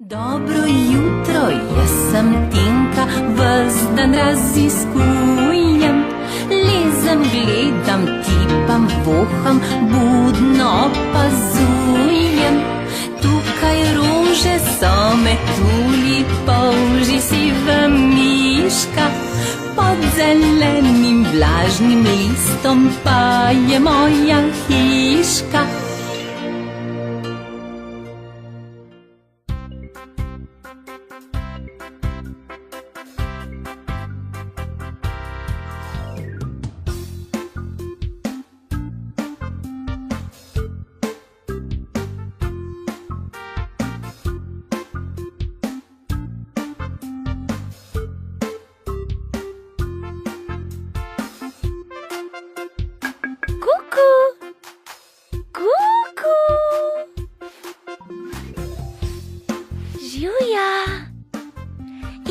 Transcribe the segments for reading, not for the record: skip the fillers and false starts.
Dobro jutro, jaz sem Tinka, ves dan raziskujem. Lezem, gledam, tipam, voham, budno opazujem. Tukaj rože so metulji, polži siva miška. Pod zelenim vlažnim listom pa je moja hiška. Živja,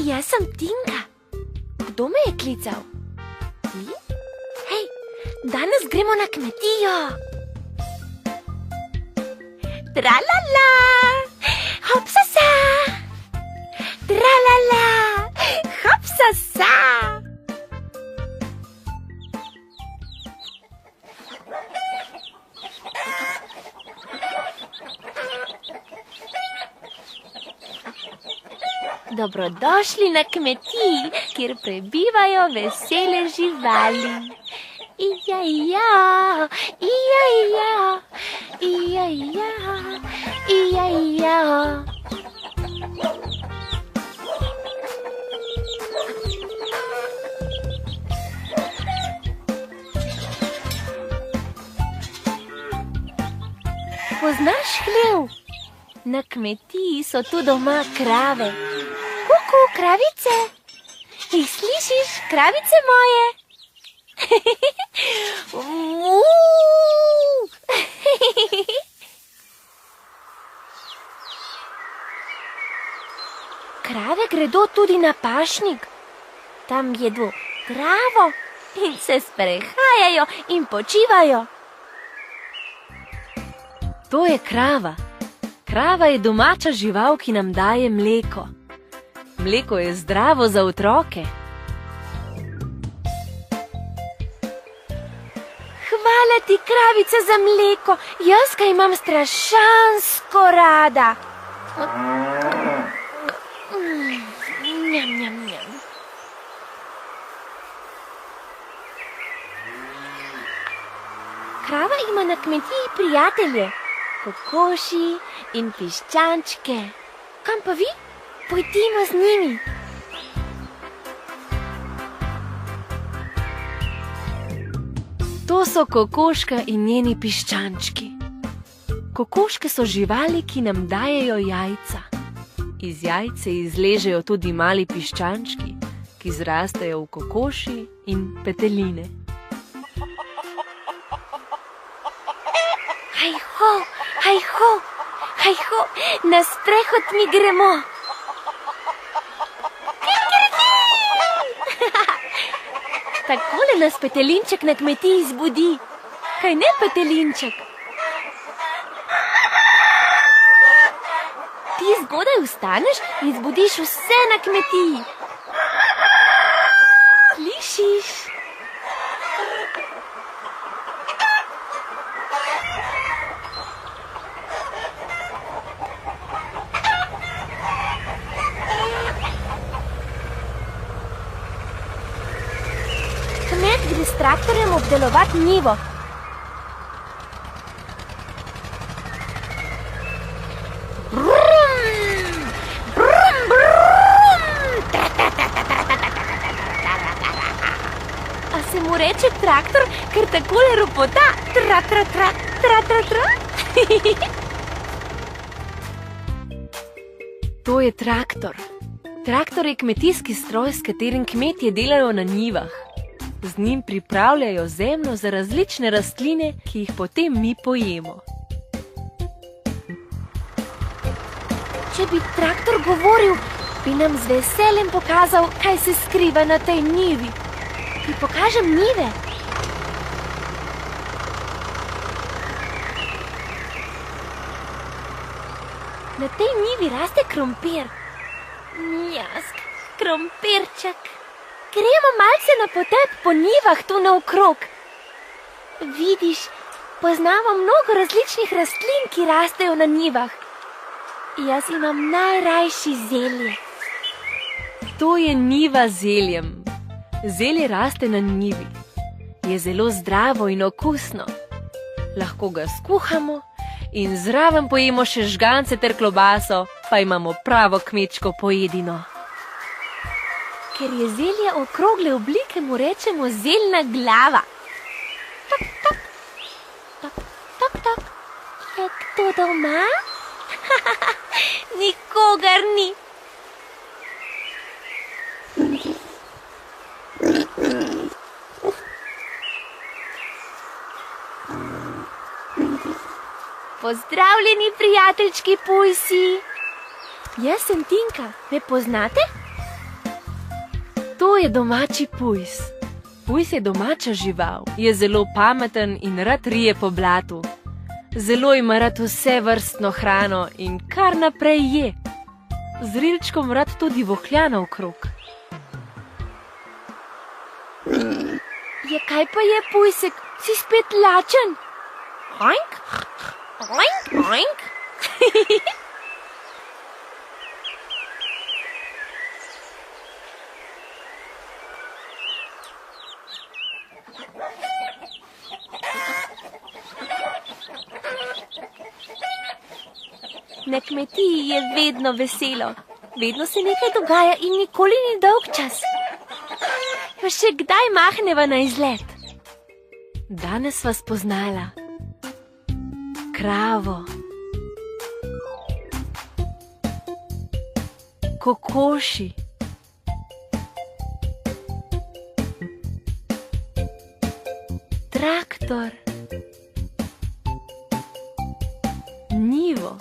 jaz sem Tinka. Kdo me je klical? Ti? Hej, danes gremo na kmetijo. Tralala, hopsasa. Tralala, hopsasa. Dobrodošli na kmetiji, kjer prebivajo vesele živali. Ija-ja, ija-ja, ija-ja, ija-ja. Poznaš hlev? Na kmetiji so tu doma krave. Kuku, kravice. Jih slišiš, kravice moje? Krave gredo tudi na pašnik. Tam jedo travo in se sprehajajo in počivajo. To je krava. Krava je domača žival, ki nam daje mleko. Mleko je zdravo za otroke. Hvala ti, kravica, za mleko. Jaz ga imam strašansko rada. Njam, njam, njam. Krava ima na kmetiji prijatelje, kokoši in piščančke. Kam pa vi? Pojdimo z njimi. To so kokoška in njeni piščančki. Kokoške so živali, ki nam dajejo jajca. Iz jajce izležejo tudi mali piščančki, ki zrastejo v kokoši in peteline. Hajho, hajho, hajho, na sprehod mi gremo. Takole nas petelinček na kmetiji zbudi. Kaj ne, petelinček? Ti zgodaj vstaneš in zbudiš vse na kmetiji. Slišiš? Kmet gre s traktorjem obdelovat njivo. Brum, brum, brum. A se mu reče traktor, ker takole ropota? Tra, tra, tra, tra, tra, tra. To je traktor. Traktor je kmetijski stroj, s katerim kmetje delajo na njivah. Z njim pripravljajo zemljo za različne rastline, ki jih potem mi pojemo. Če bi traktor govoril, bi nam z veseljem pokazal, kaj se skriva na tej njivi. Ti pokažem njive. Na tej njivi raste krompir. Mljask, krompirček. Gremo malce na potep po njivah tu naokrog. Vidiš, poznamo mnogo različnih rastlin, ki rastejo na njivah. Jaz imam najrajši zelje. To je njiva z zeljem. Zelje raste na njivi. Je zelo zdravo in okusno. Lahko ga skuhamo in zraven pojemo še žgance ter klobaso, pa imamo pravo kmečko pojedino. Ker je zelje okrogle oblike, mu rečemo zeljna glava. Tok, tok, tok, tok, tok. Je kdo doma? Nikogar ni. Pozdravljeni, prijateljčki pujsi. Jaz sem Tinka, me poznate? To je domači pujs. Pujs je domača žival, je zelo pameten in rad rije po blatu. Zelo ima rad vse vrstno hrano in kar naprej je. Z rilčkom rad tudi vohlja naokrog. Ja, kaj pa je, pujsek? Si spet lačen? Oink, oink, oink. Na kmetiji je vedno veselo. Vedno se nekaj dogaja in nikoli ni dolg čas. Pa še kdaj mahneva na izlet? Danes sva spoznala kravo, kokoši, traktor, njivo,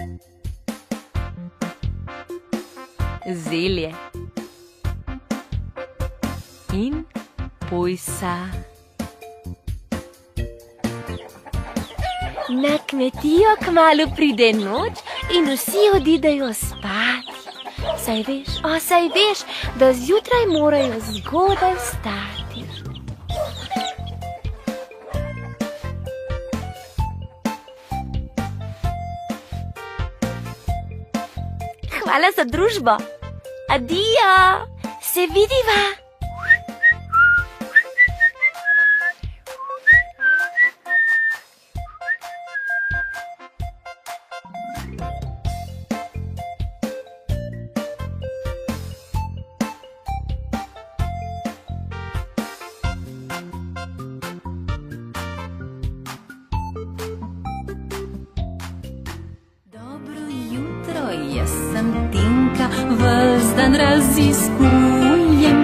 zelje in pujsa. Na kmetijo kmalu pride noč in vsi odidejo spat. Saj veš, da zjutraj morajo zgodaj vstati. Hvala za družbo. Adijo, se vidiva. Jaz sem Tinka, ves dan raziskujem,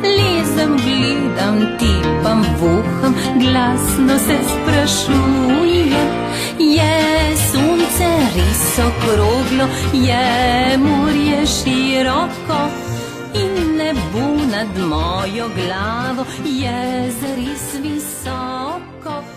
lezem, gledam, tipam, voham, glasno se sprašujem. Je sonce res okroglo, je morje široko in nebo nad mojo glavo je zares visoko.